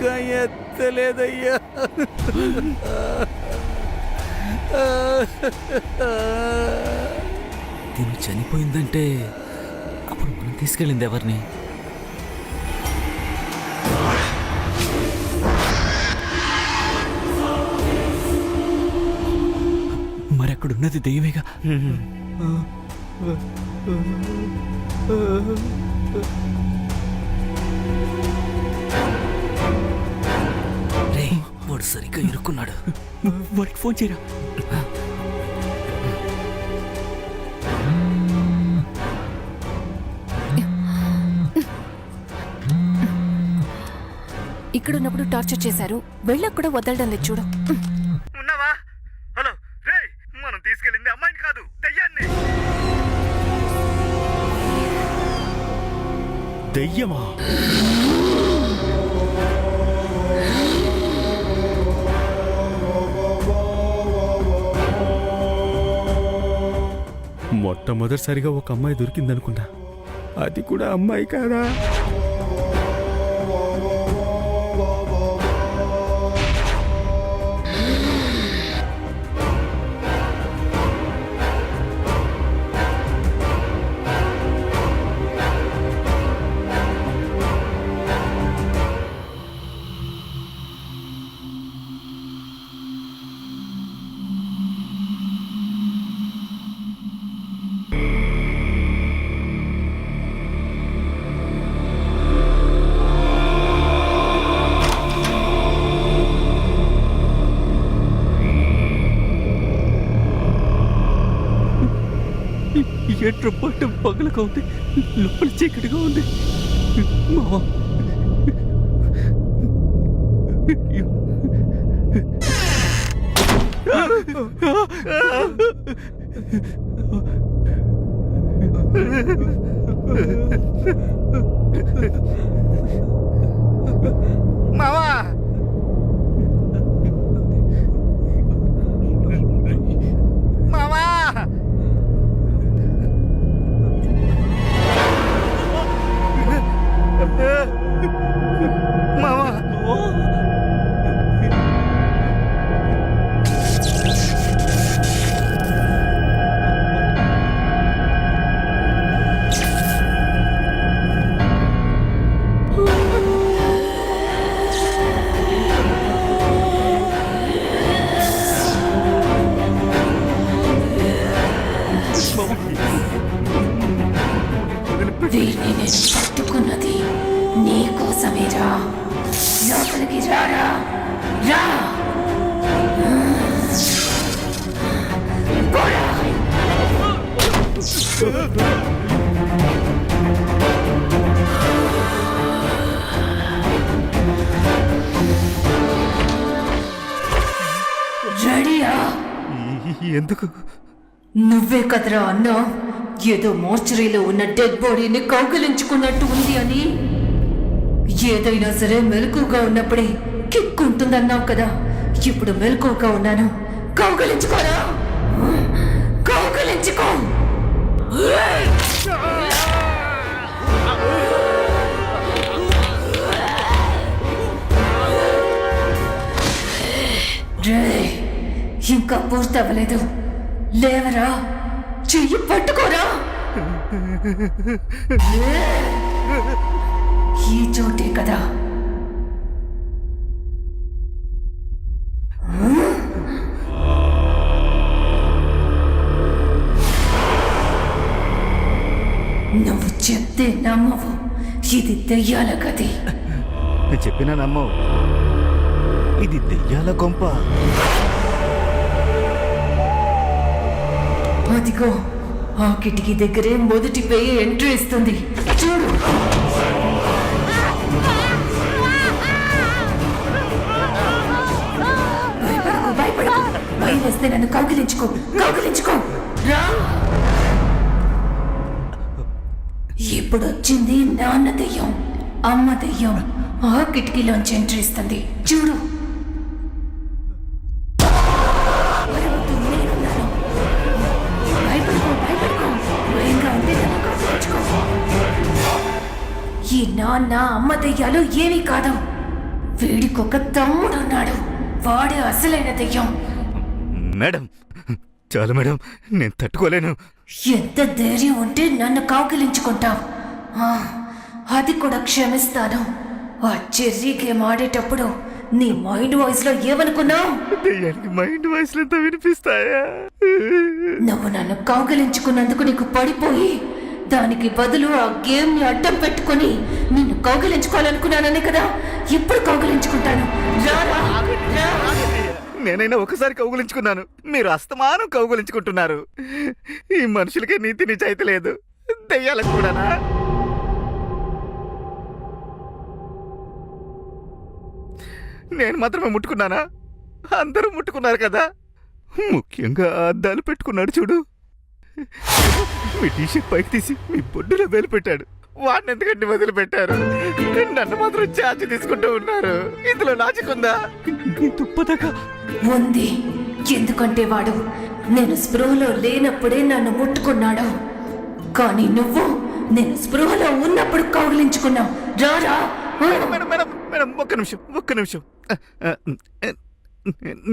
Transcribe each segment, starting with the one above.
ఇంకా ఎత్తలేదయ్యా. తిను చనిపోయిందంటే అప్పుడు మనం తీసుకెళ్ళింది ఎవరిని? మరి అక్కడున్నది దెయ్యమేగా. రే, వాడు సరిగ్గా ఇరుక్కున్నాడు. వాడికి ఫోన్ చేయరా. ఇక్కడున్నప్పుడు టార్చర్ చేశారు, వెళ్ళకు కూడా వదలడం లేదు చూడు. ఉన్నావా? హలో రే, మనం తీసుకెళ్ళింది అమ్మాయిని కాదు, దయ్యాన్ని. దెయ్యమా? మొట్టమొదటిసారిగా ఒక అమ్మాయి దొరికిందనుకున్నా, అది కూడా అమ్మాయి కాదా? ఏంట్రా బయట పగలగా ఉంది, లోపల చీకటిగా ఉంది. మావా, మావా, మావా, మావా. వీరిని నేను పట్టుకున్నది నీ కోసమేరా. లోపలికి రారా, రా. పోరా. రెడీయా? ఎందుకు? నువ్వే కదరా అన్నా, ఏదో మోర్చరీలో ఉన్న డెడ్ బాడీని కౌగిలించుకున్నట్టు ఉంది అని. ఏదైనా సరే మెలకుగా ఉన్నప్పుడే కిక్ ఉంటుందన్నావు కదా, ఇప్పుడు మెలకుగా ఉన్నాను. కౌగిలించుకోరా, కౌగిలించుకో. రే, ఇంకా పూర్తవ్వలేదు, లేవరా, చెయ్యి పట్టుకోరా. ఈ చోటే కదా. నువ్వు చెప్తే నమ్మవు, ఇది దెయ్యాల గది. చెప్పినా నమ్మవు, ఇది దెయ్యాల కొంప. అదిగో ఆ కిటికీ దగ్గరే మొదటి పేయి ఎంట్రీ ఇస్తుంది, చూడు. భయపడకు, భయం వస్తే నన్ను కౌగిలించుకో, కౌగిలించుకో. రా. ఇప్పుడు వచ్చింది నాన్న దెయ్యం, అమ్మ దెయ్యం. ఆ కిటికీలోంచి ఎంట్రీ ఇస్తుంది, చూడు. ఈ నాన్న అమ్మ దెయ్యాలు ఏమీ కాదు, వీడికొక తమ్ముడున్నాడు, వాడే అసలైన దెయ్యం. మేడం, చాలు మేడం, నేను తట్టుకోలేను. ఎంత ధైర్యం ఉంటే నన్ను కౌగిలించుకుంటావు? అది కూడా క్షమిస్తాను. ఆ చెర్రీ గేమ్ ఆడేటప్పుడు నీ మైండ్ వాయిస్ లో ఏమనుకున్నావు? దెయ్యానికి మైండ్ వాయిస్ అంతా వినిపిస్తాయా? నువ్వు నన్ను కౌగిలించుకున్నందుకు నీకు పడిపోయి దానికి బదులు ఆ గేమ్ ని అడ్డం పెట్టుకుని నిన్ను కౌగిలించుకోవాలనుకున్నాననే కదా. ఇప్పుడు కౌగిలించుకుంటాను. రారా, రా. నేనైనా ఒకసారి కౌగులించుకున్నాను, మీరు అస్తమానం కౌగులించుకుంటున్నారు. ఈ మనుషులకే నీతి నిజాయితీ లేదు, దెయ్యాలకు కూడానా? నేను మాత్రమే ముట్టుకున్నానా? అందరూ ముట్టుకున్నారు కదా. ముఖ్యంగా ఆ అద్దాలు పెట్టుకున్నాడు చూడు. మీ టీషర్ట్ పైకి తీసి మీ బొడ్డులో వేలు పెట్టాడు. వాడిని ఎందుకంటే వదిలిపెట్టారు? నన్ను మాత్రం ఛార్జ్ తీసుకుంటూ ఉన్నారు. ఇందులో లాజికుందా? ఉంది. ఎందుకంటే వాడు నేను స్పృహలో లేనప్పుడే నన్ను ముట్టుకున్నాడు. కానీ నువ్వు నేను స్పృహలో ఉన్నప్పుడు కౌగిలించుకున్నావు. రారా. మేడం మేడం మేడం మేడం, ఒక్క నిమిషం.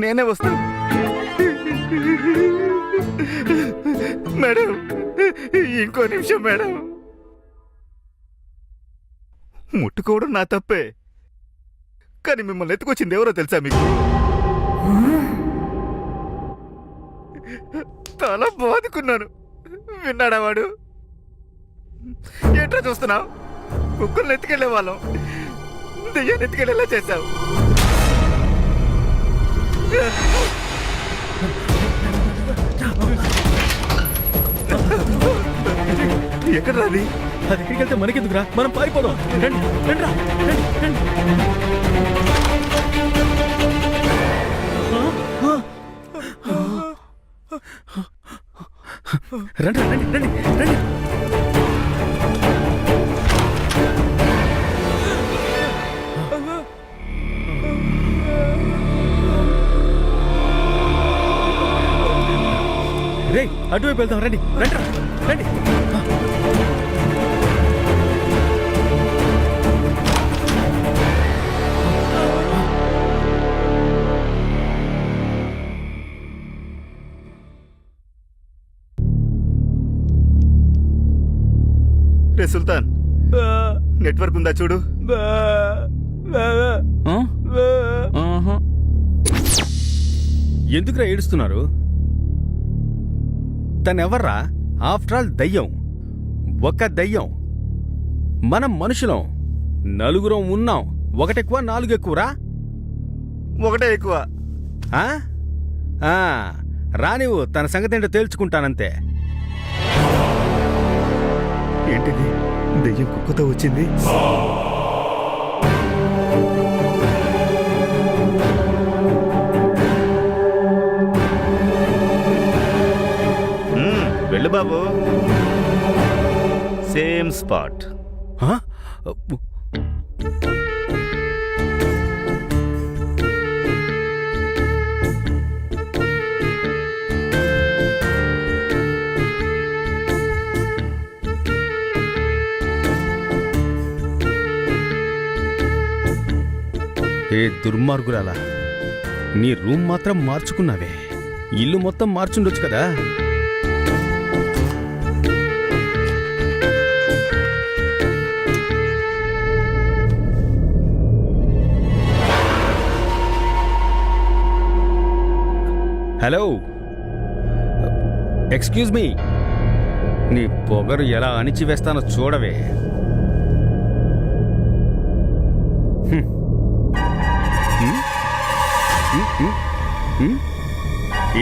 నేనే వస్తాను మేడం. ఇంకో నిమిషం మేడం. ముట్టుకోవడం నా తప్పే, కానీ మిమ్మల్ని ఎత్తుకొచ్చింది ఎవరో తెలుసా మీకు? తల బాదుకున్నాను. విన్నాడా వాడు? ఏంట్రా చూస్తున్నావు? కుక్కల్ని ఎత్తుకెళ్లే వాళ్ళం దెయ్యాన్ని ఎత్తుకెళ్ళేలా చేశావు. ఎక్కడ రాది? అది ఎక్కడికి వెళ్తే మనకెందుకురా, మనం పారిపోదాం. రండి రండి రా, రండి రండి రండి రండి రండి. రే, అటువైపు వెళ్దాం. రండి రండి రండి. రే సుల్తాన్, నెట్వర్క్ ఉందా చూడు. ఎందుకురా ఏడుస్తున్నారు? తనెవర్రా? ఆఫ్టర్ ఆల్ దయ్యం. ఒక దయ్యం. మనం మనుషులం, నలుగురం ఉన్నాం. ఒకటెక్కువ నాలుగు ఎక్కువరా? ఒకటే ఎక్కువ. రానివ్వు, తన సంగతి ఏంటో తేల్చుకుంటానంతే. ఏంటిది? దెయ్యం కుక్కతో వచ్చింది. వెళ్ళు బాబు, సేమ్ స్పాట్. ఏ దుర్మార్గురాలా, నీ రూమ్ మాత్రం మార్చుకున్నావే, ఇల్లు మొత్తం మార్చుండొచ్చు కదా. Hello, excuse me. నీ పొగరు ఎలా అణిచివేస్తానో చూడవే.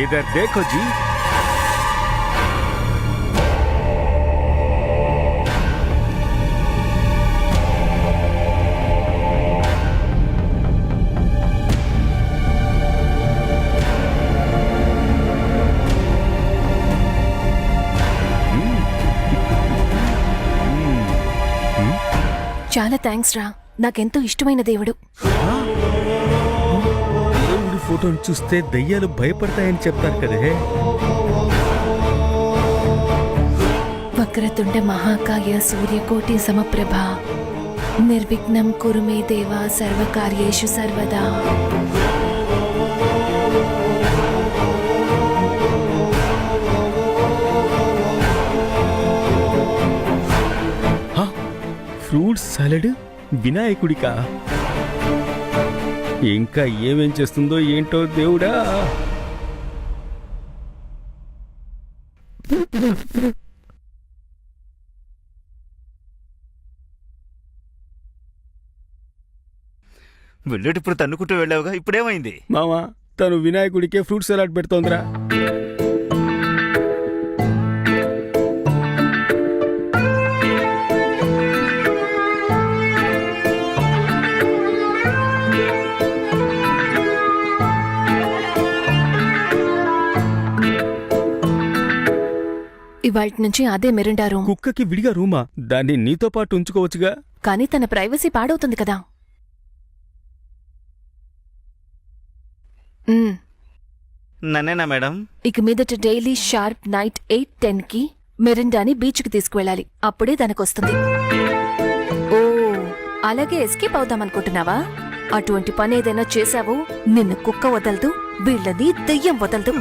इधर देखो जी. చాలా థ్యాంక్స్ రా, నాకెంతో ఇష్టమైన దేవుడు. దేవుడి ఫోటోని చూస్తే దయ్యాలు భయపడతాయని చెప్తారు కదే. వక్రతుండ మహాకాయ సూర్యకోటి సమప్రభ నిర్విఘ్నం కురు మే దేవ సర్వకార్యేషు సర్వదా. ఫ్రూట్ సాలడ్ వినాయకుడికా? ఇంకా ఏమేం చేస్తుందో ఏంటో దేవుడా. వెళ్ళేటప్పుడు తన్నుకుంటూ వెళ్ళావుగా, ఇప్పుడేమైంది? మావా, తను వినాయకుడికే ఫ్రూట్ సలాడ్ పెడుతోందిరా. ఇవాల్టి నుంచి అదే మెరిండా రూమ్. కుక్కకి విడిగా రూమా? దాన్ని నీతో పాటు ఉంచుకోవచ్చుగా. కానీ తన ప్రైవసీ పాడవుతుంది కదా. నన్నేనా మేడం? ఇక మీదట డైలీ షార్ప్ నైట్ 8-10కి మెరిండాని బీచ్కి తీసుకువెళ్ళాలి. అప్పుడే దానికొస్తుంది. ఓ, అలాగే ఎస్కేప్ అవుదామనుకుంటున్నావా? అటువంటి పని ఏదైనా చేశావో నిన్ను కుక్క వదలదు, వీళ్ళని దెయ్యం వదలదు.